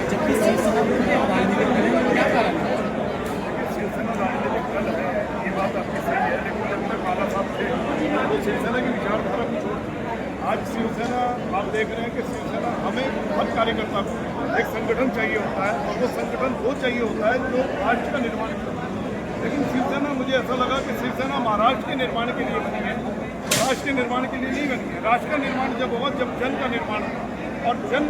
जबकि शिवसेना राजनीतिक दल है, क्या कारण है? शिवसेना राजनीतिक दल है, ये बात आपकी सही है, लेकिन जब तक बाला साहब थे तो शिवसेना की विचारधारा कुछ और थी। आज शिवसेना आप देख रहे हैं कि शिवसेना हमें हर कार्यकर्ता को एक संगठन चाहिए होता है, और वो संगठन वो चाहिए होता है जो राष्ट्र का निर्माण करता है। लेकिन शिवसेना, मुझे ऐसा लगा कि शिवसेना महाराष्ट्र के निर्माण के लिए बनी है, राष्ट्र के निर्माण के लिए नहीं बनी है। राष्ट्र का निर्माण जब होगा जब जन का निर्माण होगा, और जन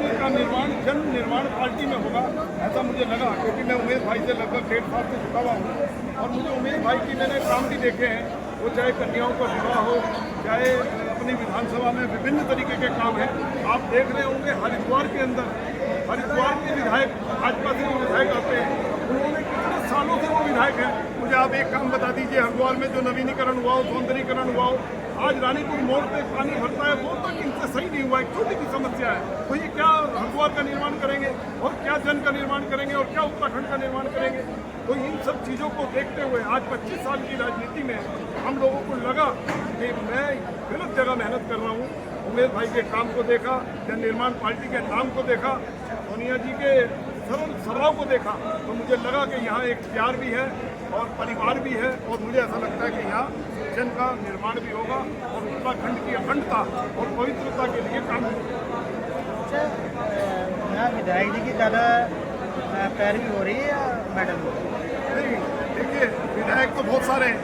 निर्माण पार्टी में होगा, ऐसा मुझे लगा। क्योंकि मैं उमेश भाई से लगभग 1.5 साल से जुड़ा हुआ हूँ, और मुझे उमेश भाई की मैंने काम भी देखे हैं, वो चाहे कन्याओं का विवाह हो, चाहे अपनी विधानसभा में विभिन्न तरीके के काम हैं। आप देख रहे होंगे हरिद्वार के अंदर, हरिद्वार के विधायक, भाजपा से जो विधायक आते हैं, उन्होंने कितने सालों से वो विधायक हैं। मुझे आप एक काम बता दीजिए, हरिद्वार में जो नवीनीकरण हुआ हो, सौंदर्यीकरण हुआ हो, आज रानीपुर मोड़ पे पानी भरता है, वो तक इनसे सही नहीं हुआ है। छोटी सी समस्या है, तो ये क्या हरिद्वार का निर्माण करेंगे, और क्या जन का निर्माण करेंगे, और क्या उत्तराखंड का निर्माण करेंगे? तो इन सब चीज़ों को देखते हुए आज 25 साल की राजनीति में हम लोगों को लगा कि मैं गलत जगह मेहनत कर रहा हूँ। उमेश भाई के काम को देखा, जन निर्माण पार्टी के नाम को देखा, सोनिया जी के सरल स्वभाव को देखा, तो मुझे लगा कि यहाँ एक प्यार भी है और परिवार भी है, और मुझे ऐसा लगता है कि यहाँ जन का निर्माण भी होगा और उत्तराखंड की अखंडता और पवित्रता के लिए काम होगा। अच्छा, यहाँ विधायक जी की ज़्यादा पैरवी हो रही है या मैडम? नहीं, देखिए विधायक तो बहुत सारे हैं,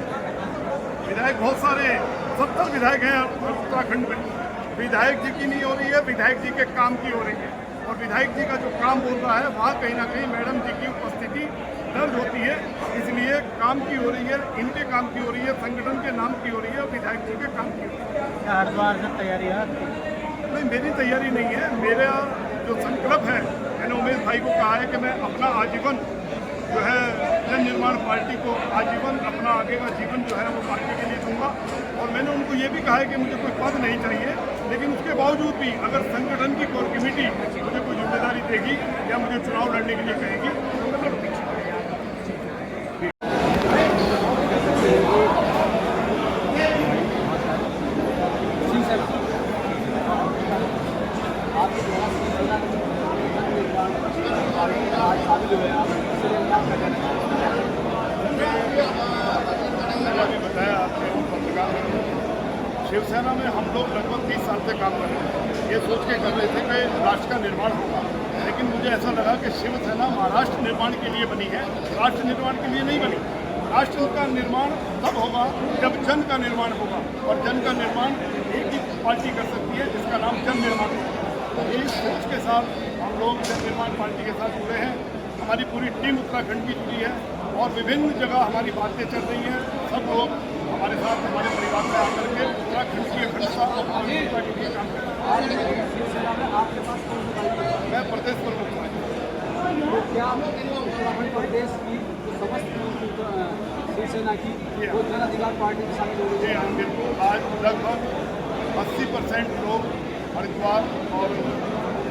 विधायक बहुत सारे हैं, 70 विधायक हैं उत्तराखंड में। विधायक जी की नहीं हो रही है, विधायक जी के काम की हो रही है, और विधायक जी का जो काम बोल रहा है वहाँ कहीं ना कहीं मैडम जी की उपस्थिति दर्ज होती है। इसलिए काम की हो रही है, इनके काम की हो रही है, संगठन के नाम की हो रही है, और विधायक जी के काम की हो रही है। हरिद्वार से तैयारी है आपकी? नहीं, मेरी तैयारी नहीं है। मेरा जो संकल्प है, मैंने उमेश भाई को कहा है कि मैं अपना आजीवन जो है जन निर्माण पार्टी को आजीवन अपना आगे का जीवन जो है वो पार्टी के लिए दूंगा। और मैंने उनको ये भी कहा है कि मुझे कोई पद नहीं चाहिए, लेकिन उसके बावजूद भी अगर संगठन की कोर कमेटी मुझे कोई जिम्मेदारी देगी या मुझे चुनाव लड़ने के लिए कहेगी तो मैं लड़ूंगा। अभी बताया आपने पत्रकार में, शिवसेना में हम लोग लगभग 30 साल से काम कर रहे हैं। ये सोच के कर रहे थे कि राष्ट्र का निर्माण होगा, लेकिन मुझे ऐसा लगा कि शिवसेना महाराष्ट्र निर्माण के लिए बनी है, राष्ट्र निर्माण के लिए नहीं बनी। राष्ट्र का निर्माण तब होगा जब जन का निर्माण होगा, और जन का निर्माण एक ही पार्टी कर सकती है जिसका नाम जन निर्माण होगा। तो इस सोच के साथ हम लोग जन निर्माण पार्टी के साथ जुड़े हैं। हमारी पूरी टीम उत्तराखंड की जुड़ी है, और विभिन्न जगह हमारी बातें चल रही हैं। सब लोग हमारे साथ, हमारे परिवार में आकर के उत्तराखंड की अखंडता और पवित्रता के लिए काम कर रहे हैं। मैं प्रदेश प्रमुख हूँ। क्या उत्तराखंड प्रदेश की समस्त शिवसेना की वो जन अधिकार पार्टी में शामिल हो गई है? हाँ, बिल्कुल। आज लगभग 80% लोग हरिद्वार और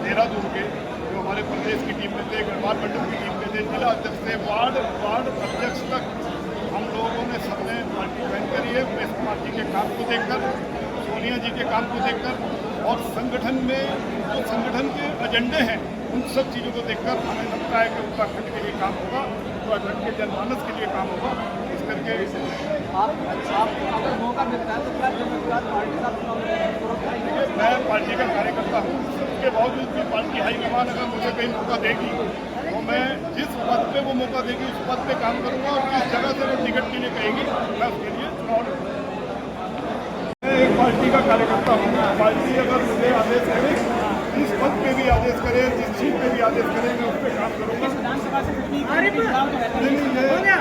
देहरादून के जो हमारे प्रदेश की टीम में थे, गढ़वाल मंडल की टीम में थे, जिला अध्यक्ष से वार्ड अध्यक्ष तक हम लोगों ने सबने पार्टी ज्वाइन करी है। इस पार्टी के काम को देखकर, सोनिया जी के काम को देखकर, और संगठन में जो संगठन के एजेंडे हैं उन सब चीज़ों को देखकर हमें लगता है कि उत्तराखंड के लिए काम होगा, उत्तराखंड के जनमानस के लिए काम होगा। इस करके आपको अगर मौका मिलता है तो क्या जन अधिकार पार्टी का मैं पार्टी का कार्यकर्ता हूँ, उसके बावजूद भी पार्टी हाईकमान अगर मुझे कहीं मौका देगी तो मैं जिस पद पे वो मौका देगी उस पद पे काम करूँगा, और जिस जगह से वो टिकट के लिए कहेगी मैं उसके लिए चुनाव लड़ूंगा। मैं एक पार्टी का कार्यकर्ता हूँ। पार्टी अगर मुझे आदेश करे, जिस पद पे भी आदेश करे, जिस सीट पे भी आदेश करे, मैं उस पर काम करूँगा।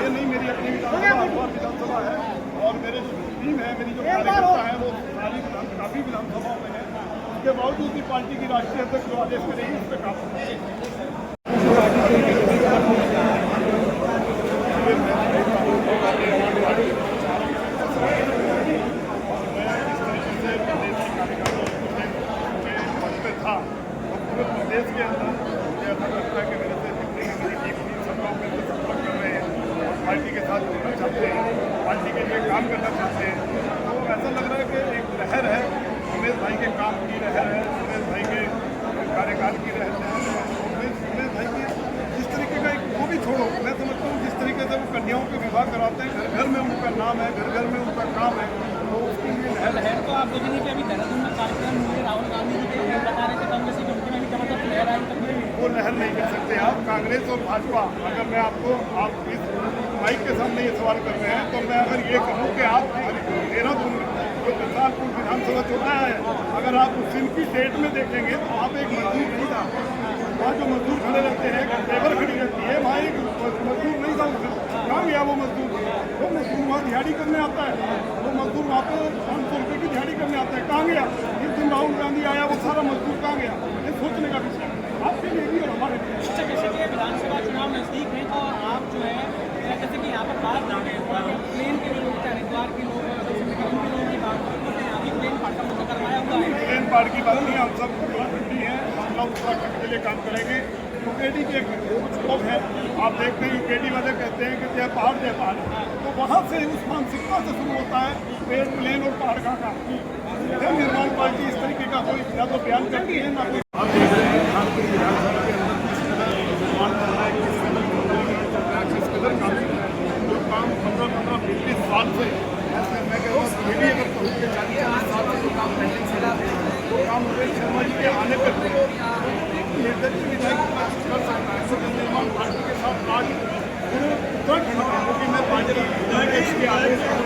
नहीं, मेरी अपनी विधानसभा है, और मेरे जो टीम है, मेरी जो कार्यकर्ता है, वो काफ़ी विधानसभाओं में है। उसके बावजूद भी पार्टी की राष्ट्रीय अध्यक्ष जो आदेश करेगी उस पर काम करूँगा। प्रदेश के अंदर मुझे ऐसा लगता है कि मेरे से जितनी भी मेरी टीम थी सब लोग मेरे से संपर्क कर रहे हैं और पार्टी के साथ जुड़ना चाहते हैं, पार्टी के लिए काम करना चाहते हैं। तो ऐसा लग रहा है कि एक लहर है, उमेश भाई के काम की लहर है, उमेश भाई के कार्यकाल की लहर है। उमेश सेवा कराते हैं, घर घर में उनका नाम है, घर घर में उनका काम है, तो उसके लिए लहर तो आप देखेंगे कि अभी देहरादून में कार्यक्रम हुए, राहुल गांधी जी के बता रहे थे कांग्रेस की कमेटी में भी जबरदस्त लहर आई, तब वो लहर नहीं कर सकते आप। कांग्रेस और भाजपा, अगर मैं आपको आप इस माइक के सामने ये सवाल कर रहे हैं तो मैं अगर ये कहूँ कि आप देहरादून में जो करतारपुर विधानसभा चुनाव है, अगर आप उस दिन की डेट में देखेंगे तो आप एक मजदूर नहीं था वहाँ, जो मजदूर खड़े रहते हैं, लेबर खड़ी रहती है, वहाँ एक मजदूर नहीं था उस दिन। कहाँ गया वो मजदूर? वो मजदूर वहाँ दिहाड़ी करने आता है, वो मजदूर वहाँ पे 500 रुपये की दिहाड़ी करने आता है, कहाँ गया? जिस दिन राहुल गांधी आया वो सारा मजदूर कहाँ गया? ये सोचने का विषय आपके लिए भी और हमारे लिए। अच्छा, जैसे कि विधानसभा चुनाव नजदीक है तो आप जो है जैसे कि यहाँ पर बात ना है, प्लेन के लोग, हरिद्वार के लोग, के लोगों की बात करते हैं, अभी प्लेन पार्ट का मुद्दा करवाया हुआ है। प्लेन पार्ट की बात नहीं, हम सब उत्तराखंडी हैं, हम लोग उत्तराखंड के लिए काम करेंगे। यूकेडी के कुछ लोग हैं, आप देखते हैं यूकेडी वाले कहते हैं कि जय पहाड़, तो वहाँ से उस मानसिकता से शुरू होता है प्लेन और पहाड़ का काम। जन निर्माण पार्टी इस तरीके का कोई ना तो बयान करती है ना कोई। आप देख रहे हैं खानपुर विधानसभा के अंदर किस कदर निर्माण कर रहा है, किस कदर किस कदर काम जो काम 15-15, 20 साल से, मैं कहता हूँ पीढ़ी अगर कहूँ कि 40 साल से जो काम पहले से वो काम रोहित शर्मा जी के आने पर निर्दलीय विधायक कर सकता है। तो जन निर्माण पार्टी के साथ आज पूरे उत्तराखंड में, क्योंकि मैं पार्टी के आदेश पर